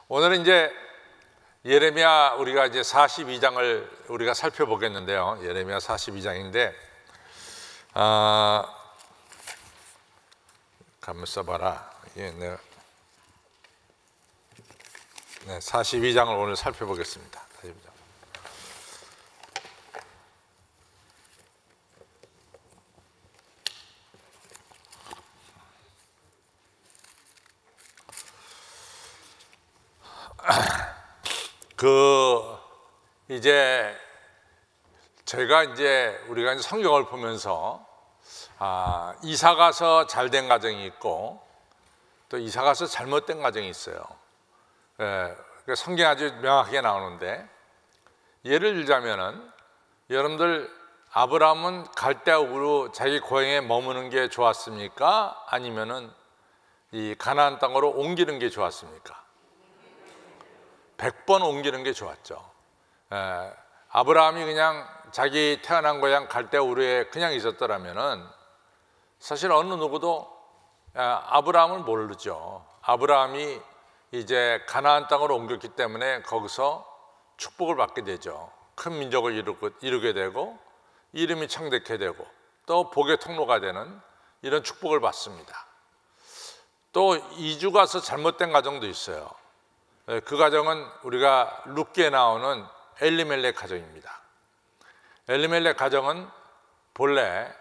오늘은 이제 예레미야 우리가 이제 42장을 우리가 살펴보겠는데요. 예레미야 42장인데 가만 써봐라. 예, 네, 42장을 오늘 살펴보겠습니다. 42장. 이제 제가 우리가 이제 성경을 보면서 이사 가서 잘된 가정이 있고 또 이사 가서 잘못된 가정이 있어요. 성경이 아주 명확하게 나오는데, 예를 들자면은 여러분들 아브라함은 갈대아 우르 자기 고향에 머무는 게 좋았습니까? 아니면은 이 가나안 땅으로 옮기는 게 좋았습니까? 100번 옮기는 게 좋았죠. 아브라함이 그냥 자기 태어난 고향 갈대아 우르에 그냥 있었더라면은 사실 어느 누구도 아브라함을 모르죠. 아브라함이 이제 가나안 땅으로 옮겼기 때문에 거기서 축복을 받게 되죠. 큰 민족을 이루게 되고 이름이 창대케 되고 또 복의 통로가 되는 이런 축복을 받습니다. 또 이주 가서 잘못된 가정도 있어요. 그 가정은 우리가 룻기에 나오는 엘리멜렉 가정입니다. 엘리멜렉 가정은 본래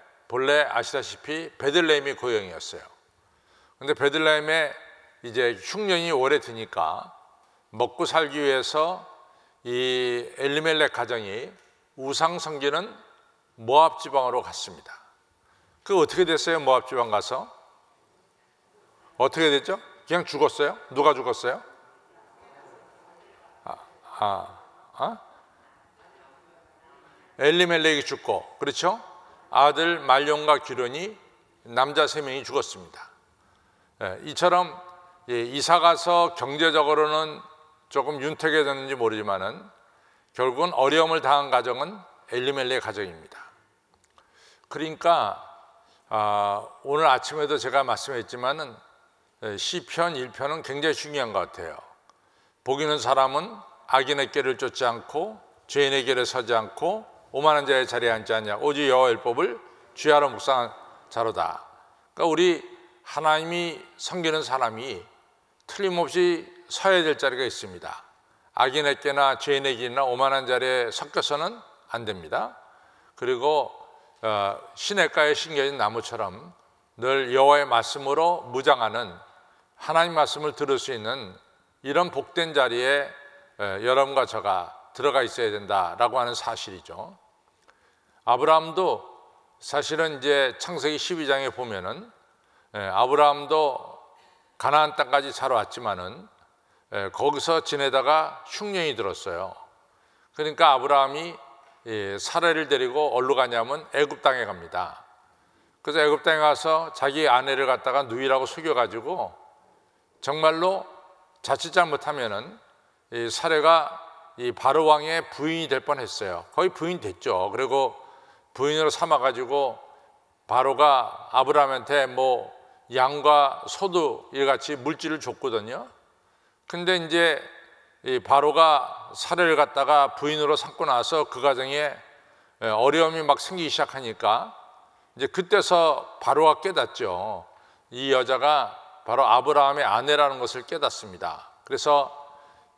아시다시피 베들레헴이 고향이었어요. 근데 베들레헴에 이제 흉년이 오래 드니까 먹고 살기 위해서 이 엘리멜렉 가정이 우상 섬기는 모압 지방으로 갔습니다. 그 어떻게 됐어요? 모압 지방 가서 어떻게 됐죠? 그냥 죽었어요? 누가 죽었어요? 엘리멜렉이 죽고, 그렇죠? 아들 말론과 기론이 남자 3명이 죽었습니다. 이처럼 이사 가서 경제적으로는 조금 윤택해졌는지 모르지만은 결국은 어려움을 당한 가정은 엘리멜렉 가정입니다. 그러니까 오늘 아침에도 제가 말씀했지만은 시편 1편은 굉장히 중요한 것 같아요. 복 있는 사람은 악인의 길을 쫓지 않고 죄인의 길에 서지 않고 오만한 자의 자리에 앉지 않냐. 오직 여호와의 율법을 주야로 묵상한 자로다. 그러니까 우리 하나님이 섬기는 사람이 틀림없이 서야 될 자리가 있습니다. 악인의 길이나 죄인의 길이나 오만한 자리에 섞여서는 안 됩니다. 그리고 시냇가에 심겨진 나무처럼 늘 여호와의 말씀으로 무장하는, 하나님 말씀을 들을 수 있는 이런 복된 자리에 여러분과 저가 들어가 있어야 된다라고 하는 사실이죠. 아브라함도 사실은 이제 창세기 12장에 보면은 아브라함도 가나안 땅까지 잘 왔지만은 거기서 지내다가 흉년이 들었어요. 그러니까 아브라함이 사라를 데리고 어디로 가냐면 애굽 땅에 갑니다. 그래서 애굽 땅에 가서 자기 아내를 갖다가 누이라고 속여가지고 정말로 자칫 잘못하면은 이 사례가 이 바로 왕의 부인이 될 뻔했어요. 거의 부인 됐죠. 그리고 부인으로 삼아가지고 바로가 아브라함한테 뭐 양과 소도 이같이 물질을 줬거든요. 근데 이제 이 바로가 사례를 갖다가 부인으로 삼고 나서 그 가정에 어려움이 막 생기기 시작하니까 이제 그때서 바로가 깨닫죠. 이 여자가 바로 아브라함의 아내라는 것을 깨닫습니다. 그래서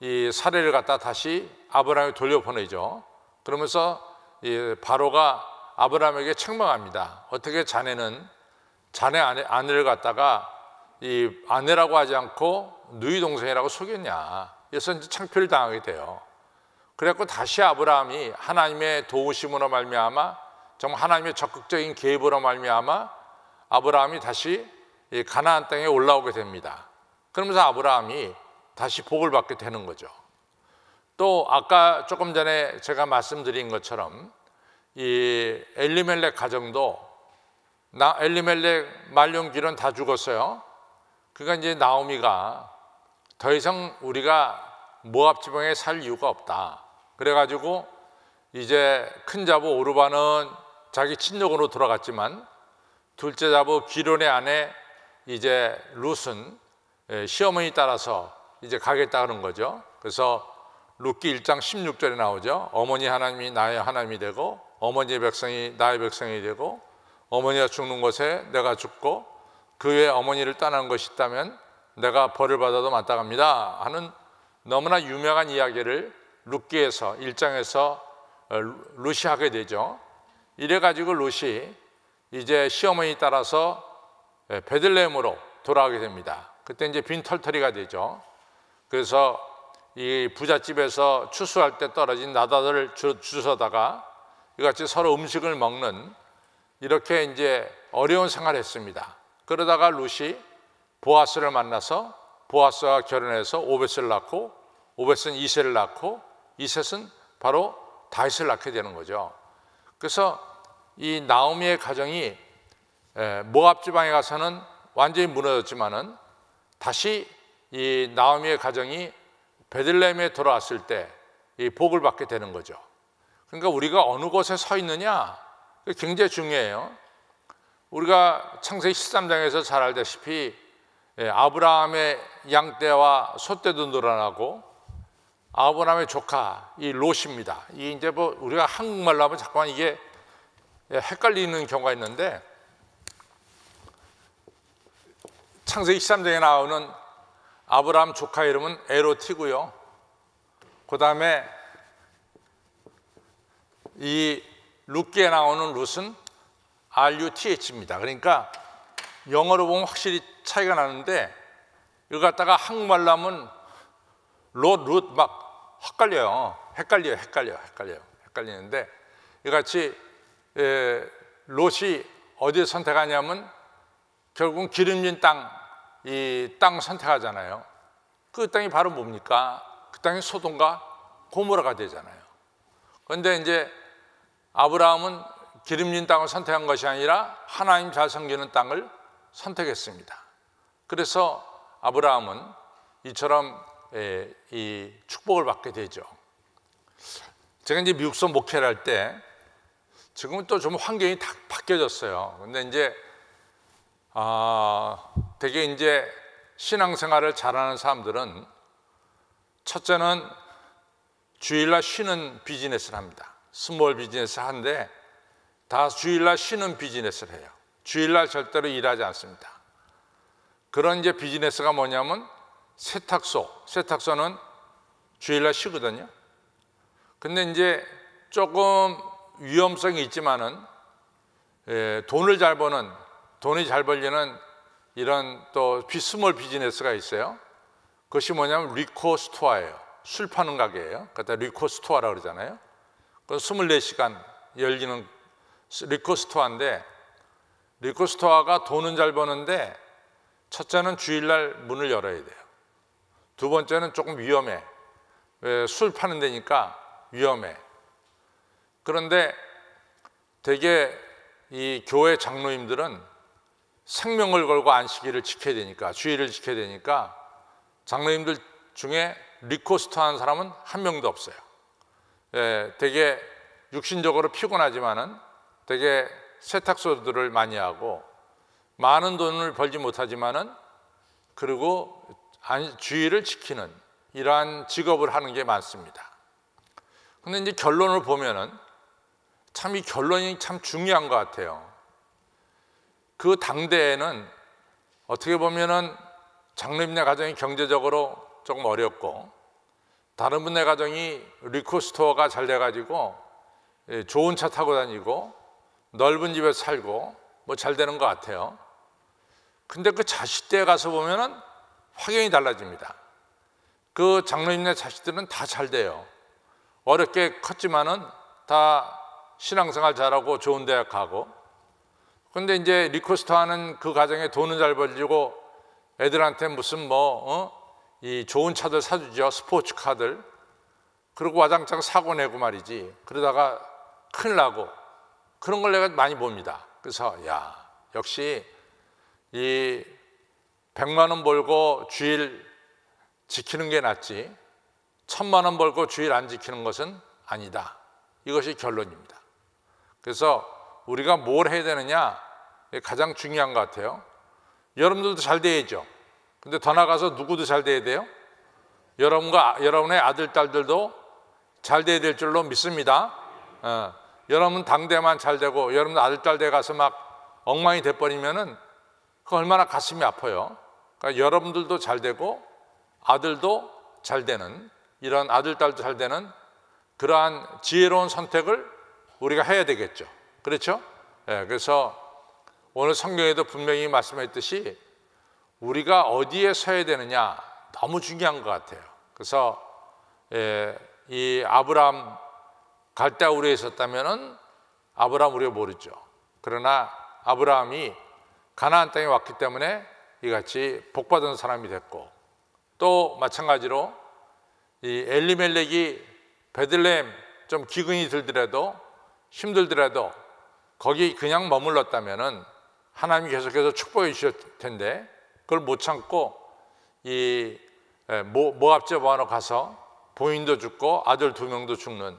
이 사례를 갖다 다시 아브라함에 돌려보내죠. 그러면서 이 바로가 아브라함에게 책망합니다. 어떻게 자네는 자네 아내를 갖다가 이 아내라고 하지 않고 누이 동생이라고 속였냐. 그래서 이제 창피를 당하게 돼요. 그래갖고 다시 아브라함이 하나님의 도우심으로 말미암아, 정말 하나님의 적극적인 개입으로 말미암아 아브라함이 다시 이 가나안 땅에 올라오게 됩니다. 그러면서 아브라함이 다시 복을 받게 되는 거죠. 또 아까 조금 전에 제가 말씀드린 것처럼 이 엘리멜렉 가정도 엘리멜렉 말론 기론 다 죽었어요. 그러니까 이제 나오미가 더 이상 우리가 모압 지방에 살 이유가 없다. 그래가지고 이제 큰 자부 오르바는 자기 친족으로 돌아갔지만 둘째 자부 기론의 아내 이제 룻은 시어머니 따라서 이제 가겠다 그런 거죠. 그래서 룻기 1장 16절에 나오죠. 어머니 하나님이 나의 하나님이 되고 어머니의 백성이 나의 백성이 되고 어머니가 죽는 곳에 내가 죽고 그 외에 어머니를 떠나는 것이 있다면 내가 벌을 받아도 마땅합니다 하는 너무나 유명한 이야기를 룻기에서 1장에서 룻이 하게 되죠. 이래가지고 룻이 이제 시어머니 따라서 베들레헴으로 돌아가게 됩니다. 그때 이제 빈털터리가 되죠. 그래서 이 부잣집에서 추수할 때 떨어진 나다들을 주워다가 이같이 서로 음식을 먹는 이렇게 이제 어려운 생활을 했습니다. 그러다가 룻이 보아스를 만나서 보아스와 결혼해서 오벳을 낳고 오벳은 이셋을 낳고 이셋은 바로 다윗을 낳게 되는 거죠. 그래서 이 나오미의 가정이 모압 지방에 가서는 완전히 무너졌지만은 다시 이 나오미의 가정이 베들레헴에 돌아왔을 때 이 복을 받게 되는 거죠. 그러니까 우리가 어느 곳에 서 있느냐 굉장히 중요해요. 우리가 창세기 13장에서 잘 알다시피 아브라함의 양떼와 소떼도 늘어나고 아브라함의 조카 이 롯입니다. 이 이제 뭐 우리가 한국말로 하면 잠깐만 이게 헷갈리는 경우가 있는데 창세기 13장에 나오는 아브라함 조카 이름은 에로티고요. 그 다음에 이 룻기에 나오는 룻은 RUTH입니다. 그러니까 영어로 보면 확실히 차이가 나는데 이거 갖다가 한국말로 하면 룻 막 헷갈리는데 이같이 롯이 어디에 선택하냐면 결국은 기름진 땅, 이 땅 선택하잖아요. 그 땅이 바로 뭡니까? 그 땅이 소돔과 고모라가 되잖아요. 그런데 이제 아브라함은 기름진 땅을 선택한 것이 아니라 하나님 잘 섬기는 땅을 선택했습니다. 그래서 아브라함은 이처럼 이 축복을 받게 되죠. 제가 이제 미국서 목회를 할 때 지금은 또 좀 환경이 다 바뀌어졌어요. 근데 이제 되게 이제 신앙생활을 잘하는 사람들은 첫째는 주일날 쉬는 비즈니스를 합니다. 스몰 비즈니스 하는데 다 주일날 쉬는 비즈니스를 해요. 주일날 절대로 일하지 않습니다. 그런 이제 비즈니스가 뭐냐면 세탁소는 주일날 쉬거든요. 근데 이제 조금 위험성이 있지만은 돈이 잘 벌리는 이런 또 스몰 비즈니스가 있어요. 그것이 뭐냐면 리코 스토어예요. 술 파는 가게예요. 그러니까 리코 스토어라고 그러잖아요. 그 24시간 열리는 리코 스토어인데 리코 스토어가 돈은 잘 버는데 첫째는 주일날 문을 열어야 돼요. 두 번째는 조금 위험해. 왜? 술 파는 데니까 위험해. 그런데 되게 이 교회 장로님들은 생명을 걸고 안식일을 지켜야 되니까 주일을 지켜야 되니까 장로님들 중에 리코스터 하는 사람은 한 명도 없어요. 되게 육신적으로 피곤하지만은 되게 세탁소들을 많이 하고 많은 돈을 벌지 못하지만은 그리고 주의를 지키는 이러한 직업을 하는 게 많습니다. 근데 이제 결론을 보면은 참 이 결론이 참 중요한 것 같아요. 그 당대에는 어떻게 보면은 장로님네 가정이 경제적으로 조금 어렵고 다른 분의 가정이 리코스토어가 잘 돼가지고 좋은 차 타고 다니고 넓은 집에서 살고 뭐 잘 되는 것 같아요. 근데 그 자식대에 가서 보면은 확연히 달라집니다. 그 장로님네 자식들은 다 잘 돼요. 어렵게 컸지만은 다 신앙생활 잘하고 좋은 대학 가고. 근데 이제 리코스터 하는 그 가정에 돈은 잘 벌리고 애들한테 무슨 이 좋은 차들 사주죠. 스포츠카들. 그리고 와장창 사고 내고 말이지. 그러다가 큰일 나고 그런 걸 내가 많이 봅니다. 그래서 야, 역시 이 100만 원 벌고 주일 지키는 게 낫지 1000만 원 벌고 주일 안 지키는 것은 아니다. 이것이 결론입니다. 그래서 우리가 뭘 해야 되느냐 가장 중요한 것 같아요. 여러분들도 잘 돼야죠. 근데 더 나가서 누구도 잘 돼야 돼요? 여러분의 아들, 딸들도 잘 돼야 될 줄로 믿습니다. 여러분 당대만 잘 되고 여러분 아들, 딸 돼 가서 막 엉망이 돼버리면은 그 얼마나 가슴이 아파요. 그러니까 여러분들도 잘 되고 아들도 잘 되는, 이런 아들, 딸도 잘 되는 그러한 지혜로운 선택을 우리가 해야 되겠죠. 그렇죠? 그래서 오늘 성경에도 분명히 말씀했듯이 우리가 어디에 서야 되느냐 너무 중요한 것 같아요. 그래서 이 아브라함 갈대아 우리에 있었다면은 아브라함 우리가 모르죠. 그러나 아브라함이 가나안 땅에 왔기 때문에 이같이 복받은 사람이 됐고, 또 마찬가지로 이 엘리멜렉이 베들레헴 좀 기근이 들더라도 힘들더라도 거기 그냥 머물렀다면은 하나님이 계속해서 축복해 주실 텐데 그걸 못 참고 이 모압 제보하러 가서 부인도 죽고 아들 2명도 죽는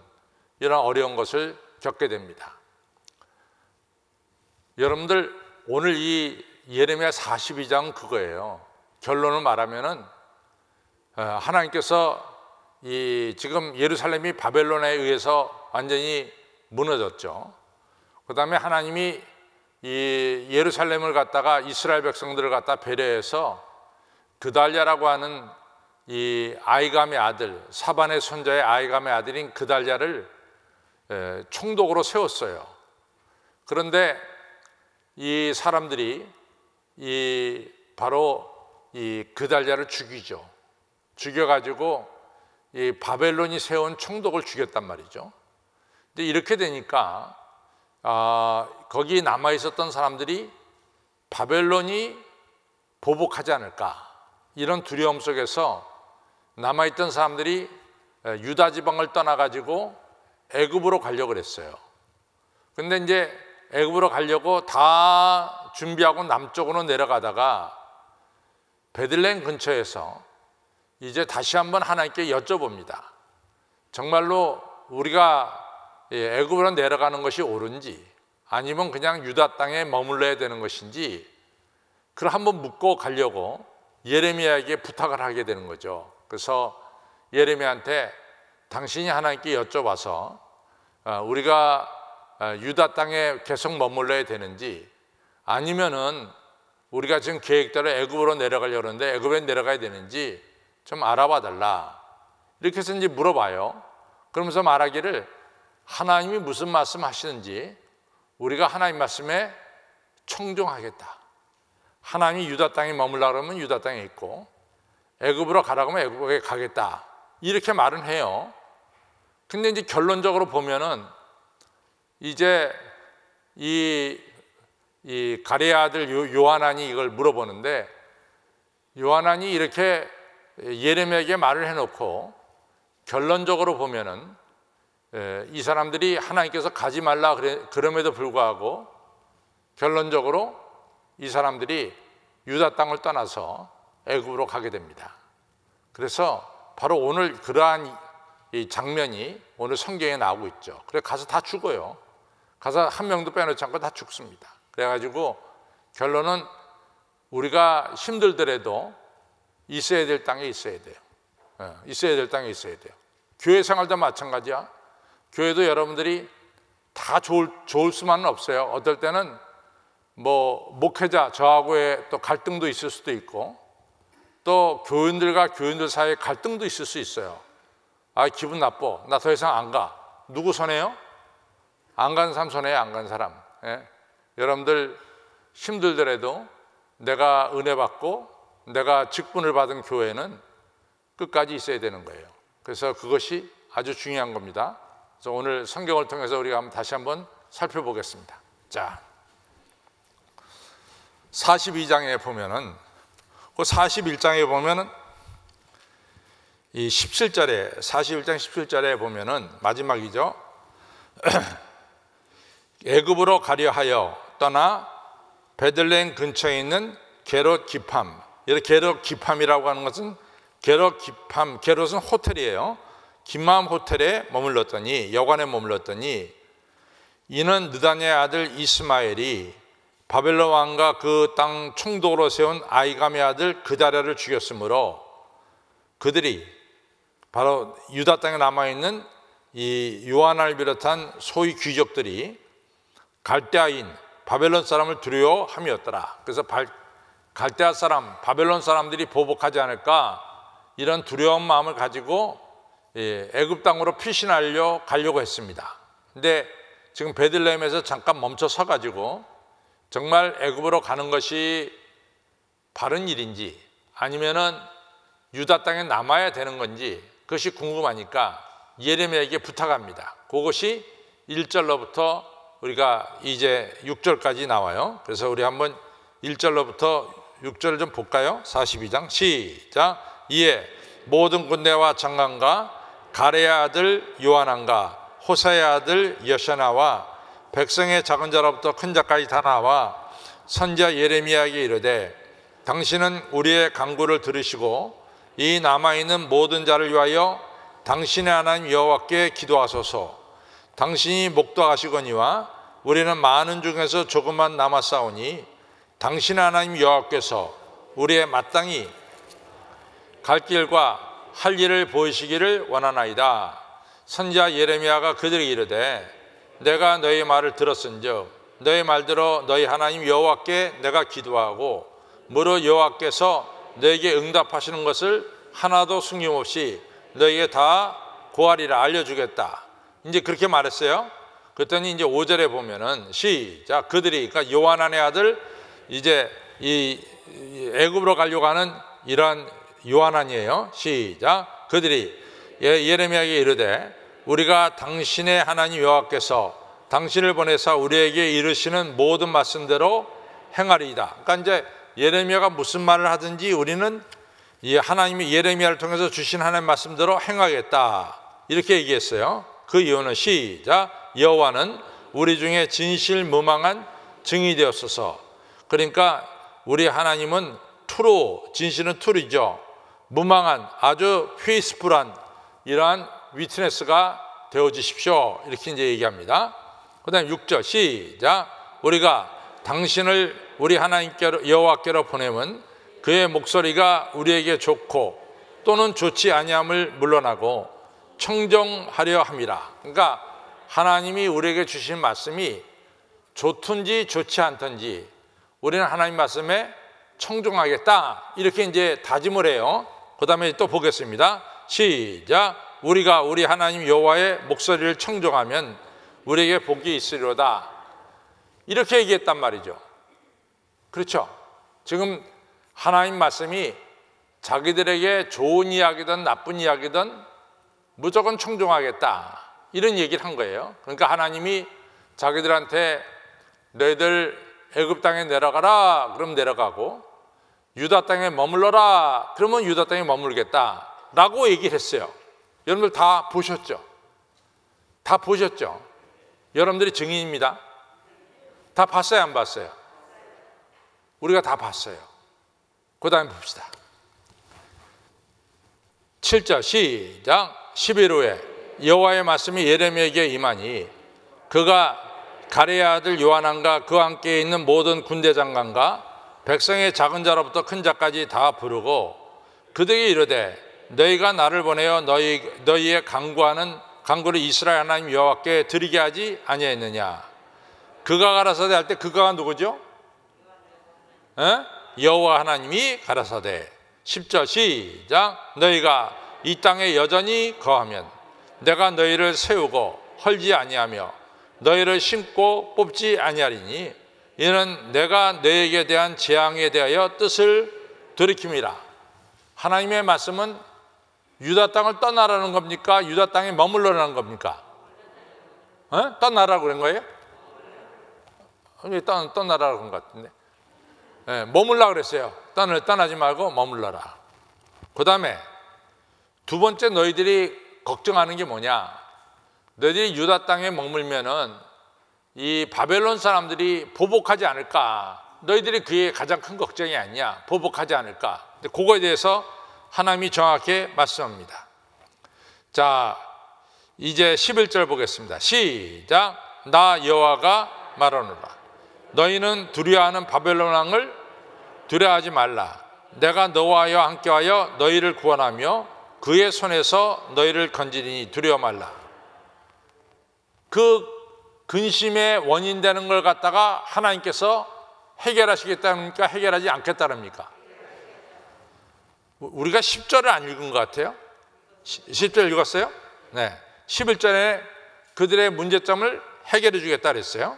이런 어려운 것을 겪게 됩니다. 여러분들 오늘 이 예레미야 42장 그거예요. 결론을 말하면은 하나님께서 이 지금 예루살렘이 바벨론에 의해서 완전히 무너졌죠. 그 다음에 하나님이 이 예루살렘을 갖다가 이스라엘 백성들을 갖다 배려해서 그달랴라고 하는 이 아이감의 아들, 사반의 손자의 아이감의 아들인 그달랴를 총독으로 세웠어요. 그런데 이 사람들이 바로 이 그달랴를 죽이죠. 죽여가지고 이 바벨론이 세운 총독을 죽였단 말이죠. 근데 이렇게 되니까 거기 남아 있었던 사람들이 바벨론이 보복하지 않을까, 이런 두려움 속에서 남아 있던 사람들이 유다 지방을 떠나가지고 애굽으로 가려고 그랬어요. 근데 이제 애굽으로 가려고 다 준비하고 남쪽으로 내려가다가 베들레헴 근처에서 이제 다시 한번 하나님께 여쭤봅니다. 정말로 우리가 애굽으로 내려가는 것이 옳은지 아니면 그냥 유다 땅에 머물러야 되는 것인지, 그걸 한번 묻고 가려고 예레미야에게 부탁을 하게 되는 거죠. 그래서 예레미야한테 당신이 하나님께 여쭤봐서 우리가 유다 땅에 계속 머물러야 되는지 아니면은 우리가 지금 계획대로 애굽으로 내려가려고 하는데 애굽에 내려가야 되는지 좀 알아봐 달라, 이렇게 해서 이제 물어봐요. 그러면서 말하기를 하나님이 무슨 말씀 하시는지 우리가 하나님 말씀에 청종하겠다. 하나님이 유다 땅에 머물라 그러면 유다 땅에 있고 애굽으로 가라고 하면 애굽에 가겠다, 이렇게 말은 해요. 근데 이제 결론적으로 보면은 이제 이 가레야 아들 요하난이 이걸 물어보는데, 요하난이 이렇게 예레미야에게 말을 해놓고 결론적으로 보면은 이 사람들이 하나님께서 가지 말라 그럼에도 불구하고 결론적으로 이 사람들이 유다 땅을 떠나서 애굽으로 가게 됩니다. 그래서 바로 오늘 그러한 이 장면이 오늘 성경에 나오고 있죠. 그래 가서 다 죽어요. 가서 한 명도 빼놓지 않고 다 죽습니다. 그래가지고 결론은 우리가 힘들더라도 있어야 될 땅에 있어야 돼요. 있어야 될 땅에 있어야 돼요. 교회 생활도 마찬가지야. 교회도 여러분들이 다 좋을 수만은 없어요. 어떨 때는 뭐 목회자 저하고의 또 갈등도 있을 수도 있고, 또 교인들과 교인들 사이에 갈등도 있을 수 있어요. 기분 나빠, 나 더 이상 안 가. 누구 손해요? 안 간 사람 손해요. 안 간 사람. 여러분들 힘들더라도 내가 은혜 받고 내가 직분을 받은 교회는 끝까지 있어야 되는 거예요. 그래서 그것이 아주 중요한 겁니다. 그래서 오늘 성경을 통해서 우리가 다시 한번 살펴보겠습니다. 자, 42장에 보면은, 그 41장에 보면은 이 17절에 41장 17절에 보면은 마지막이죠. 애굽으로 가려 하여 떠나 베들레헴 근처에 있는 게롯 기팜. 게롯 기팜이라고 하는 것은 게롯은 호텔이에요. 기맘 호텔에 머물렀더니, 여관에 머물렀더니, 이는 느다냐의 아들 이스마엘이 바벨론 왕과 그 땅 총독으로 세운 아이감의 아들 그달랴를 죽였으므로 그들이 바로 유다 땅에 남아있는 이 요한을 비롯한 소위 귀족들이 갈대아인 바벨론 사람을 두려워함이었더라. 그래서 갈대아 사람, 바벨론 사람들이 보복하지 않을까 이런 두려운 마음을 가지고 애굽 땅으로 피신하려 가려고 했습니다. 근데 지금 베들레헴에서 잠깐 멈춰 서 가지고 정말 애굽으로 가는 것이 바른 일인지 아니면은 유다 땅에 남아야 되는 건지 그것이 궁금하니까 예레미야에게 부탁합니다. 그것이 1절로부터 우리가 이제 6절까지 나와요. 그래서 우리 한번 1절로부터 6절을 좀 볼까요? 42장 시작. 이에 모든 군대와 장관과 가레야 아들 요하난과 호사야 아들 여샤나와 백성의 작은 자로부터 큰 자까지 다 나와 선지자 예레미야에게 이르되 당신은 우리의 간구를 들으시고 이 남아있는 모든 자를 위하여 당신의 하나님 여호와께 기도하소서. 당신이 목도하시거니와 우리는 많은 중에서 조금만 남았사오니 당신의 하나님 여호와께서 우리의 마땅히 갈 길과 할 일을 보이시기를 원하나이다. 선지자 예레미야가 그들에게 이르되 내가 너희 말을 들었은즉 너희 말대로 너희 하나님 여호와께 내가 기도하고 무릇 여호와께서 너에게 응답하시는 것을 하나도 숨김없이 너에게 다 고하리라 알려주겠다. 이제 그렇게 말했어요. 그랬더니 이제 5절에 보면은 시작. 그들이 그러니까 요하난의 아들 이제 이 애굽으로 가려고 하는 이러한 요하난이에요. 시작. 그들이 예레미야에게 이르되 우리가 당신의 하나님 여호와께서 당신을 보내사 우리에게 이르시는 모든 말씀대로 행하리이다. 그러니까 이제 예레미야가 무슨 말을 하든지 우리는 이 하나님이 예레미야를 통해서 주신 하나님 말씀대로 행하겠다 이렇게 얘기했어요. 그 이유는 시작. 여호와는 우리 중에 진실무망한 증이 되었소서. 그러니까 우리 하나님은 투로, 진실은 투리죠. 무망한 아주 페이스풀한 이러한 위트네스가 되어주십시오 이렇게 이제 얘기합니다. 그 다음에 6절 시작. 우리가 당신을 우리 하나님께로 여호와께로 보내면 그의 목소리가 우리에게 좋고 또는 좋지 아니함을 물러나고 청정하려 함이라. 그러니까 하나님이 우리에게 주신 말씀이 좋든지 좋지 않든지 우리는 하나님 말씀에 청종하겠다 이렇게 이제 다짐을 해요. 그 다음에 또 보겠습니다. 시작. 우리가 우리 하나님 여호와의 목소리를 청종하면 우리에게 복이 있으리로다 이렇게 얘기했단 말이죠. 그렇죠? 지금 하나님 말씀이 자기들에게 좋은 이야기든 나쁜 이야기든 무조건 청종하겠다 이런 얘기를 한 거예요. 그러니까 하나님이 자기들한테 너희들 애굽 땅에 내려가라 그럼 내려가고 유다 땅에 머물러라 그러면 유다 땅에 머물겠다 라고 얘기를 했어요. 여러분들 다 보셨죠? 다 보셨죠? 여러분들이 증인입니다. 다 봤어요 안 봤어요? 우리가 다 봤어요. 그 다음에 봅시다. 7절 시작. 10일 후에 여호와의 말씀이 예레미야에게 임하니 그가 가레야 아들 요하난과 그와 함께 있는 모든 군대 장관과 백성의 작은 자로부터 큰 자까지 다 부르고 그들에게 이르되 너희가 나를 보내어 너희의 간구를 이스라엘 하나님 여호와께 드리게 하지 아니했느냐. 그가 가라사대 할 때 그가가 누구죠? 여호와 하나님이 가라사대. 10절 시작. 너희가 이 땅에 여전히 거하면 내가 너희를 세우고 헐지 아니하며 너희를 심고 뽑지 아니하리니 이는 내가 너희에게 대한 재앙에 대하여 뜻을 돌이킴이라. 하나님의 말씀은 유다 땅을 떠나라는 겁니까? 유다 땅에 머물러라는 겁니까? 떠나라고 그런 거예요? 떠나라고 그런 것 같은데. 머물라 그랬어요. 떠나지 말고 머물러라. 그 다음에 두 번째 너희들이 걱정하는 게 뭐냐? 너희들이 유다 땅에 머물면은 이 바벨론 사람들이 보복하지 않을까? 너희들이 그게 가장 큰 걱정이 아니냐? 보복하지 않을까? 근데 그거에 대해서 하나님이 정확히 말씀합니다. 자, 이제 11절 보겠습니다. 시작. 나 여호와가 말하노라. 너희는 두려워하는 바벨론 왕을 두려워하지 말라. 내가 너와 함께하여 너희를 구원하며 그의 손에서 너희를 건지리니 두려워 말라. 그 근심의 원인 되는 걸 갖다가 하나님께서 해결하시겠다니까 해결하지 않겠다랍니까? 우리가 10절을 안 읽은 것 같아요. 10절 읽었어요? 네. 11절에 그들의 문제점을 해결해 주겠다 그랬어요.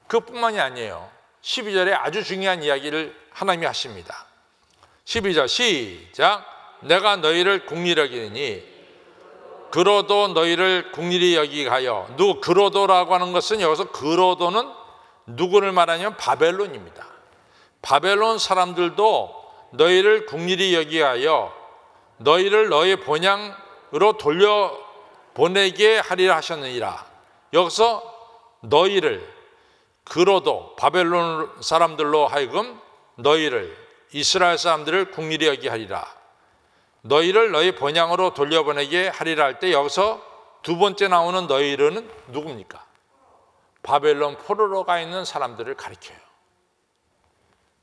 그뿐만이 아니에요. 12절에 아주 중요한 이야기를 하나님이 하십니다. 12절 시작. 내가 너희를 긍휼히 여기니 그로도 너희를 긍휼히 여기게 하여. 그로도라고 하는 것은 여기서 그로도는 누구를 말하냐면 바벨론입니다. 바벨론 사람들도 너희를 긍휼히 여기게 하여 너희를 너희 본향으로 돌려보내게 하리라 하셨느니라. 여기서 너희를 그로도 바벨론 사람들로 하여금 너희를 이스라엘 사람들을 긍휼히 여기게 하리라. 너희를 너희 본향으로 돌려보내게 하리라 할 때 여기서 두 번째 나오는 너희는 누굽니까? 바벨론 포로로 가 있는 사람들을 가리켜요.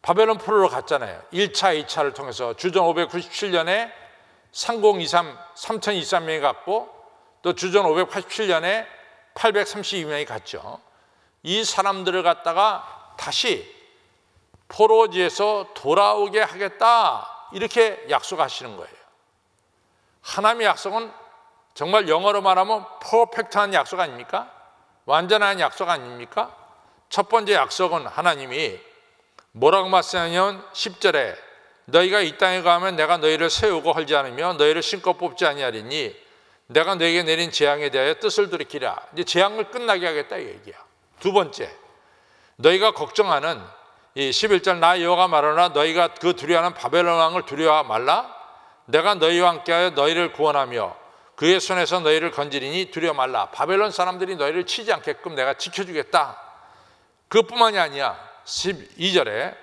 바벨론 포로로 갔잖아요. 1차, 2차를 통해서 주전 597년에 상공이삼 3023명이 갔고 또 주전 587년에 832명이 갔죠. 이 사람들을 갖다가 다시 포로지에서 돌아오게 하겠다 이렇게 약속하시는 거예요. 하나님의 약속은 정말 영어로 말하면 퍼펙트한 약속 아닙니까? 완전한 약속 아닙니까? 첫 번째 약속은 하나님이 뭐라고 말씀하냐면 10절에 너희가 이 땅에 가면 내가 너희를 세우고 헐지 않으며 너희를 심고 뽑지 아니하리니 내가 너희에게 내린 재앙에 대하여 뜻을 돌이키라. 이제 재앙을 끝나게 하겠다 이 얘기야. 두 번째, 너희가 걱정하는 이 11절 나 여호와가 말하노라 너희가 그 두려워하는 바벨론 왕을 두려워 말라. 내가 너희와 함께하여 너희를 구원하며 그의 손에서 너희를 건지리니 두려워 말라. 바벨론 사람들이 너희를 치지 않게끔 내가 지켜주겠다. 그뿐만이 아니야. 12절에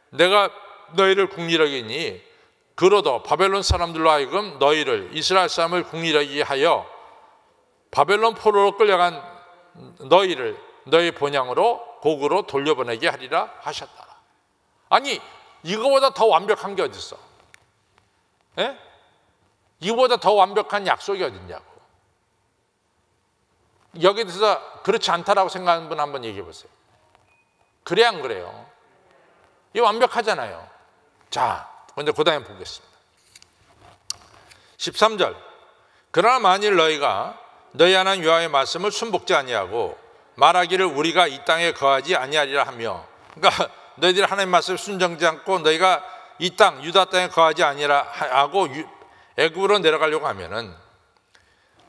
내가 너희를 긍휼히 여기니 그로도 바벨론 사람들로 하여금 너희를 이스라엘 사람을 긍휼히 여기게 하여 바벨론 포로로 끌려간 너희를 너희 본향으로 곡으로 돌려보내게 하리라 하셨다. 아니 이거보다 더 완벽한 게 어디 있어? 예? 이거보다 더 완벽한 약속이 어딨냐고. 여기에 대해서 그렇지 않다라고 생각하는 분 한번 얘기해 보세요. 그래 안 그래요? 이거 완벽하잖아요. 자, 먼저 그 다음에 보겠습니다. 13절 그러나 만일 너희가 너희 하나님 여호와의 말씀을 순복지 아니하고 말하기를 우리가 이 땅에 거하지 아니하리라 하며, 그러니까 너희들이 하나님 말씀을 순종지 않고 너희가 이 땅 유다 땅에 거하지 아니라 하고 애굽으로 내려가려고 하면은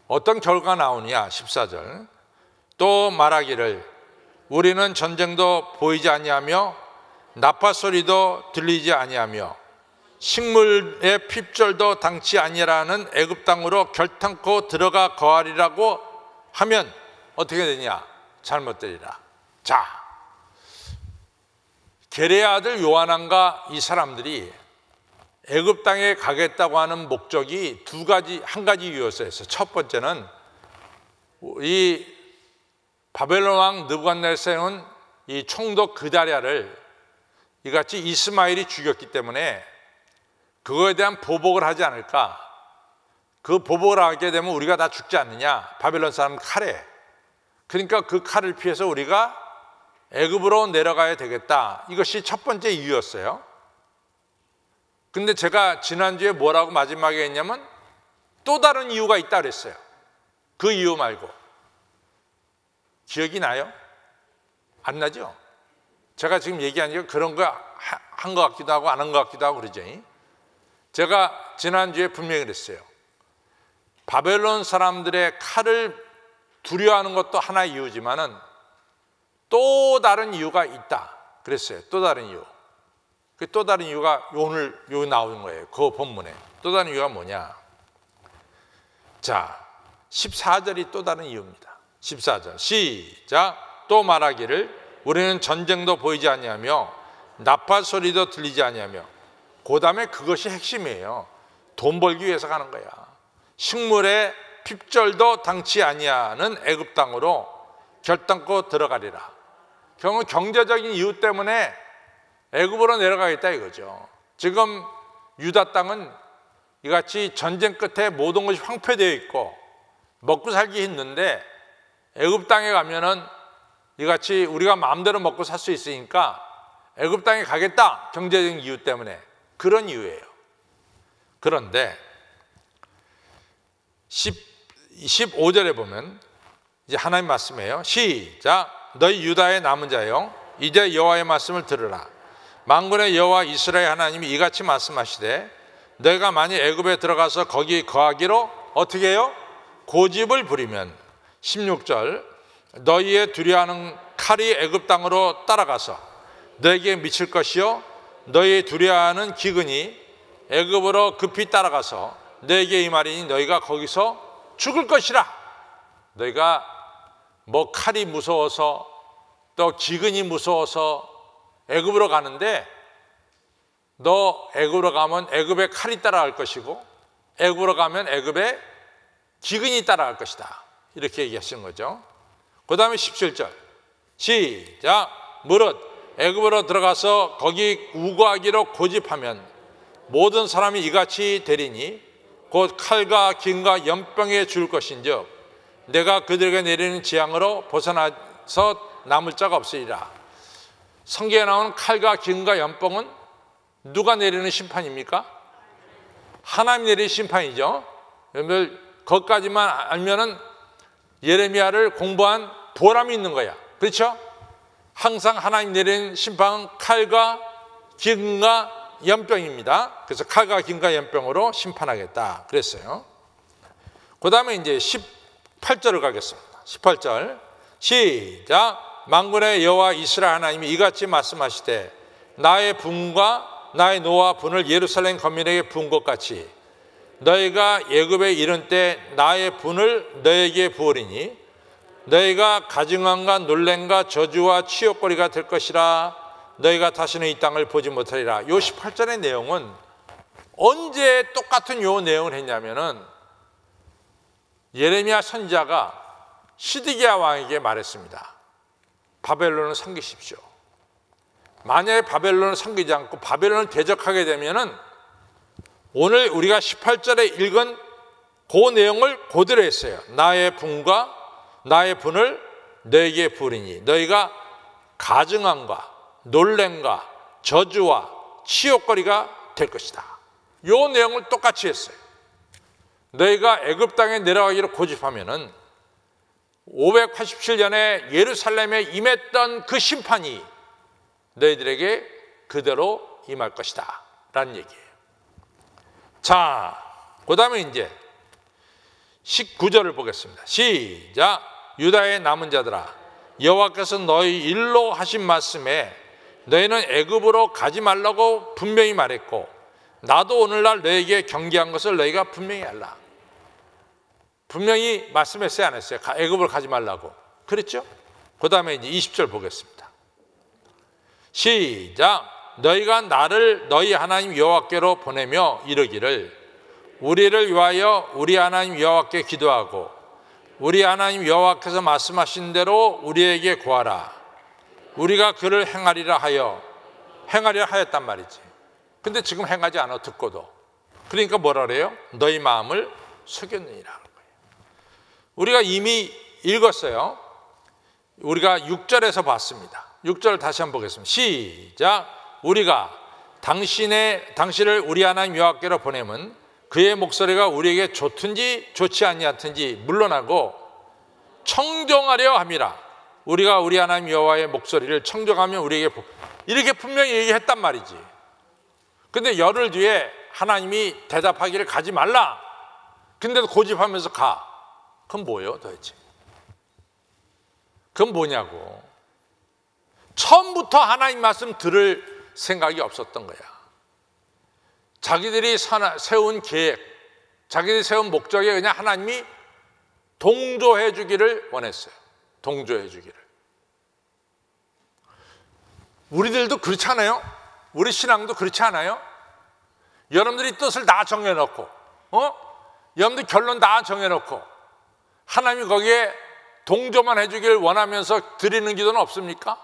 어떤 결과가 나오느냐. 14절 또 말하기를 우리는 전쟁도 보이지 아니하며 나팔 소리도 들리지 아니하며 식물의 핍절도 당치 아니라는 애굽 땅으로 결탄코 들어가 거하리라고 하면 어떻게 되냐? 잘못되리라. 자, 게레 아들 요하난과 이 사람들이 애굽 땅에 가겠다고 하는 목적이 한 가지 이유였어요. 첫 번째는 이 바벨론 왕 느부갓네살은 이 총독 그다랴를 이같이 이스마엘이 죽였기 때문에 그거에 대한 보복을 하지 않을까. 그 보복을 하게 되면 우리가 다 죽지 않느냐. 바벨론 사람 칼에. 그러니까 그 칼을 피해서 우리가 애굽으로 내려가야 되겠다. 이것이 첫 번째 이유였어요. 근데 제가 지난주에 뭐라고 마지막에 했냐면 또 다른 이유가 있다 그랬어요. 그 이유 말고. 기억이 나요? 안 나죠? 제가 지금 얘기하니까 그런 거 한 것 같기도 하고 안 한 것 같기도 하고 그러죠. 제가 지난주에 분명히 그랬어요. 바벨론 사람들의 칼을 두려워하는 것도 하나의 이유지만은 또 다른 이유가 있다 그랬어요. 또 다른 이유. 그 또 다른 이유가 오늘 여기 나오는 거예요. 그 본문에. 또 다른 이유가 뭐냐. 자, 14절이 또 다른 이유입니다. 14절 시작. 또 말하기를 우리는 전쟁도 보이지 아니하며 나팔 소리도 들리지 아니하며. 그 다음에 그것이 핵심이에요. 돈 벌기 위해서 가는 거야. 식물의 핍절도 당치 아니하는 애굽 땅으로 결단코 들어가리라. 결국 경제적인 이유 때문에 애굽으로 내려가겠다 이거죠. 지금 유다 땅은 이같이 전쟁 끝에 모든 것이 황폐되어 있고 먹고 살기 힘든데 애굽 땅에 가면은 이같이 우리가 마음대로 먹고 살 수 있으니까 애굽 땅에 가겠다, 경제적인 이유 때문에. 그런 이유예요. 그런데 15절에 보면 이제 하나님 말씀이에요. 시작. 너희 유다의 남은 자여, 이제 여호와의 말씀을 들으라. 만군의 여호와 이스라엘 하나님이 이같이 말씀하시되, 너희가 만일 애굽에 들어가서 거기 거하기로 어떻게 해요? 고집을 부리면. 16절. 너희의 두려워하는 칼이 애굽 땅으로 따라가서 너희에게 미칠 것이요, 너희의 두려워하는 기근이 애굽으로 급히 따라가서 너희에게 임하리니 너희가 거기서 죽을 것이라. 너희가 뭐 칼이 무서워서 또 기근이 무서워서 애굽으로 가는데, 너 애굽으로 가면 애굽에 칼이 따라갈 것이고 애굽으로 가면 애굽에 기근이 따라갈 것이다. 이렇게 얘기하시는 거죠. 그 다음에 17절 시작. 무릇 애굽으로 들어가서 거기 우거하기로 고집하면 모든 사람이 이같이 되리니 곧 칼과 기근과 연병에 죽을 것인즉 내가 그들에게 내리는 재앙으로 벗어나서 남을 자가 없으리라. 성경에 나오는 칼과 기근과 연병은 누가 내리는 심판입니까? 하나님 내리는 심판이죠. 여러분들 그것까지만 알면은 예레미야를 공부한 보람이 있는 거야. 그렇죠? 항상 하나님 내리는 심판은 칼과 기근과 연병입니다. 그래서 칼과 기근과 연병으로 심판하겠다 그랬어요. 그 다음에 이제 18절을 가겠습니다. 18절 시작. 만군의 여호와 이스라엘 하나님이 이같이 말씀하시되, 나의 분과 나의 노와 분을 예루살렘 거민에게 부은 것 같이 너희가 애굽에 이른 때 나의 분을 너희에게 부으리니 너희가 가증함과 놀램과 저주와 치욕거리가 될 것이라. 너희가 다시는 이 땅을 보지 못하리라. 요 18절의 내용은 언제 똑같은 요 내용을 했냐면은 예레미야 선지자가 시드기야 왕에게 말했습니다. 바벨론을 섬기십시오. 만약에 바벨론을 섬기지 않고 바벨론을 대적하게 되면은 오늘 우리가 18절에 읽은 그 내용을 그대로 했어요. 나의 분과 나의 분을 너에게 부으리니 너희가 가증함과 놀램과 저주와 치욕거리가 될 것이다. 이 내용을 똑같이 했어요. 너희가 애굽 땅에 내려가기로 고집하면은 587년에 예루살렘에 임했던 그 심판이 너희들에게 그대로 임할 것이다 라는 얘기예요. 자, 그 다음에 이제 19절을 보겠습니다. 시작. 유다의 남은 자들아, 여호와께서 너희 일로 하신 말씀에 너희는 애굽으로 가지 말라고 분명히 말했고 나도 오늘날 너희에게 경계한 것을 너희가 분명히 알라. 분명히 말씀했어요, 안 했어요? 애굽으로 가지 말라고. 그랬죠? 그 다음에 이제 20절 보겠습니다. 시작. 너희가 나를 너희 하나님 여호와께로 보내며 이르기를, 우리를 위하여 우리 하나님 여호와께 기도하고 우리 하나님 여호와께서 말씀하신 대로 우리에게 구하라. 우리가 그를 행하리라 하였단 말이지. 근데 지금 행하지 않아, 듣고도. 그러니까 뭐라 그래요? 너희 마음을 속였느니라 하는 거예요. 우리가 이미 읽었어요. 우리가 6절에서 봤습니다. 6절 다시 한번 보겠습니다. 시작. 우리가 당신을 우리 하나님 여호와께로 보내면 그의 목소리가 우리에게 좋든지 좋지 아니하든지 물러나고 청정하려 함이라. 우리가 우리 하나님 여호와의 목소리를 청정하면 우리에게 이렇게 분명히 얘기했단 말이지. 근데 열흘 뒤에 하나님이 대답하기를 가지 말라. 근데도 고집하면서 가. 그건 뭐예요 도대체? 그건 뭐냐고. 처음부터 하나님 말씀 들을 생각이 없었던 거야. 자기들이 세운 계획, 자기들이 세운 목적에 그냥 하나님이 동조해 주기를 원했어요. 동조해 주기를. 우리들도 그렇지 않아요? 우리 신앙도 그렇지 않아요? 여러분들이 뜻을 다 정해놓고 여러분들 결론 다 정해놓고 하나님이 거기에 동조만 해주기를 원하면서 드리는 기도는 없습니까?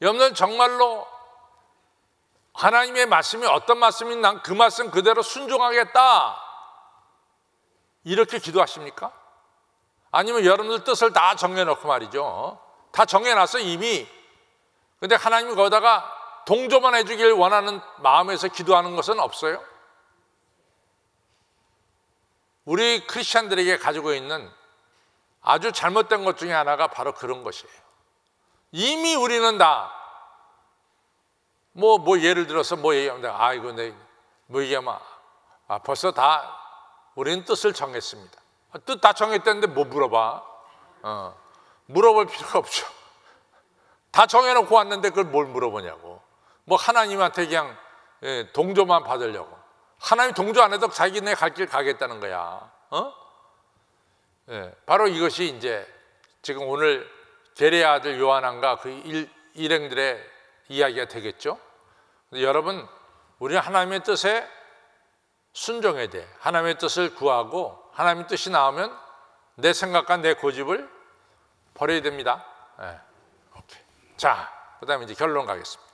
여러분들은 정말로 하나님의 말씀이 어떤 말씀인지 난 그 말씀 그대로 순종하겠다, 이렇게 기도하십니까? 아니면 여러분들 뜻을 다 정해놓고 말이죠, 다 정해놨어 이미. 근데 하나님이 거기다가 동조만 해주길 원하는 마음에서 기도하는 것은 없어요? 우리 크리스찬들에게 가지고 있는 아주 잘못된 것 중에 하나가 바로 그런 것이에요. 이미 우리는 다 뭐 예를 들어서 뭐 얘기하면 이거 뭐 얘기하면 벌써 다 우리는 뜻을 정했습니다. 뜻 다 정했다는데 뭐 물어봐? 물어볼 필요가 없죠. 다 정해놓고 왔는데 그걸 뭘 물어보냐고. 뭐 하나님한테 그냥 동조만 받으려고. 하나님 동조 안 해도 자기네 갈 길 가겠다는 거야. 바로 이것이 이제 지금 오늘 게레 아들 요한왕과 그 일행들의 이야기가 되겠죠. 근데 여러분, 우리는 하나님의 뜻에 순종해야 돼. 하나님의 뜻을 구하고 하나님의 뜻이 나오면 내 생각과 내 고집을 버려야 됩니다. 오케이. 자, 그 다음에 이제 결론 가겠습니다.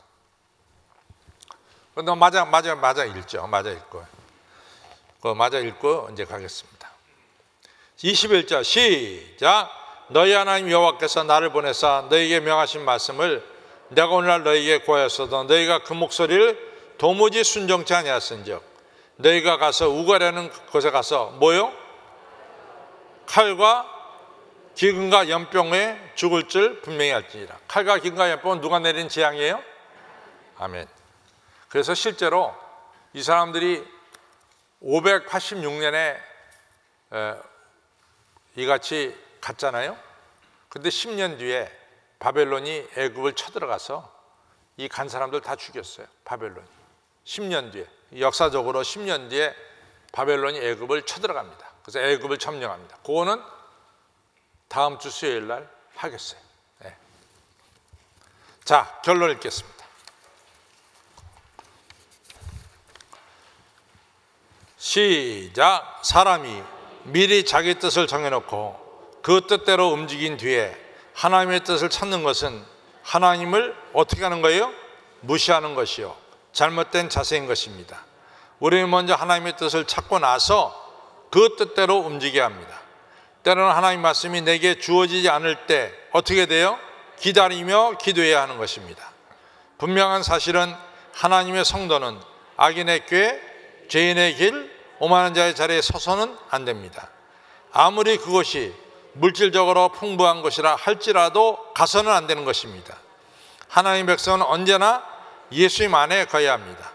너 맞아 읽죠. 맞아 읽고. 맞아 읽고 이제 가겠습니다. 21절 시작. 너희 하나님 여호와께서 나를 보내사 너희에게 명하신 말씀을 내가 오늘날 너희에게 구하였어도 너희가 그 목소리를 도무지 순종치 아니하였은즉 너희가 가서 우가라는 곳에 가서 뭐요? 칼과 기근과 연병에 죽을 줄 분명히 알지니라. 칼과 기근과 연병은 누가 내린 재앙이에요? 아멘. 그래서 실제로 이 사람들이 586년에 이같이 갔잖아요. 근데 10년 뒤에 바벨론이 애굽을 쳐들어가서 이 간 사람들 다 죽였어요. 바벨론이 10년 뒤에, 역사적으로 10년 뒤에 바벨론이 애굽을 쳐들어갑니다. 그래서 애굽을 점령합니다. 그거는 다음 주 수요일 날 하겠어요. 자, 결론 읽겠습니다. 시작. 사람이 미리 자기 뜻을 정해놓고 그 뜻대로 움직인 뒤에 하나님의 뜻을 찾는 것은 하나님을 어떻게 하는 거예요? 무시하는 것이요, 잘못된 자세인 것입니다. 우리는 먼저 하나님의 뜻을 찾고 나서 그 뜻대로 움직여야 합니다. 때로는 하나님 말씀이 내게 주어지지 않을 때 어떻게 돼요? 기다리며 기도해야 하는 것입니다. 분명한 사실은 하나님의 성도는 악인의 꾀, 죄인의 길, 오만한 자의 자리에 서서는 안 됩니다. 아무리 그것이 물질적으로 풍부한 것이라 할지라도 가서는 안 되는 것입니다. 하나님의 백성은 언제나 예수님 안에 거해야 합니다.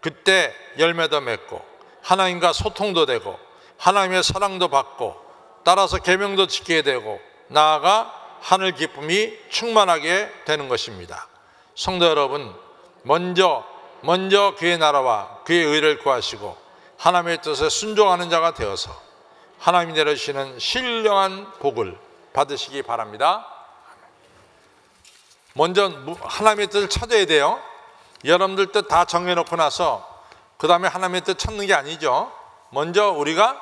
그때 열매도 맺고 하나님과 소통도 되고 하나님의 사랑도 받고 따라서 계명도 지키게 되고 나아가 하늘 기쁨이 충만하게 되는 것입니다. 성도 여러분, 먼저 그의 나라와 그의 의를 구하시고 하나님의 뜻에 순종하는 자가 되어서 하나님이 내려주시는 신령한 복을 받으시기 바랍니다. 먼저 하나님의 뜻을 찾아야 돼요. 여러분들 뜻 다 정해놓고 나서 그 다음에 하나님의 뜻 찾는 게 아니죠. 먼저 우리가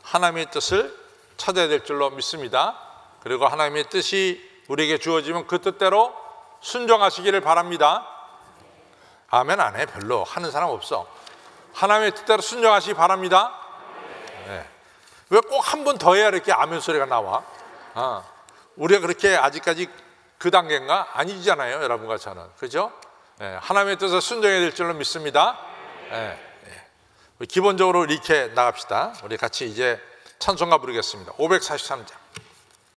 하나님의 뜻을 찾아야 될 줄로 믿습니다. 그리고 하나님의 뜻이 우리에게 주어지면 그 뜻대로 순종하시기를 바랍니다. 아멘 안 해? 별로 하는 사람 없어. 하나님의 뜻대로 순종하시기 바랍니다. 네. 왜 꼭 한 번 더 해야 이렇게 아멘 소리가 나와? 우리가 그렇게 아직까지 그 단계인가? 아니잖아요, 여러분과 저는. 그죠? 네. 하나님의 뜻을 순종해야 될 줄로 믿습니다. 네. 네. 기본적으로 이렇게 나갑시다. 우리 같이 이제 찬송가 부르겠습니다. 543장.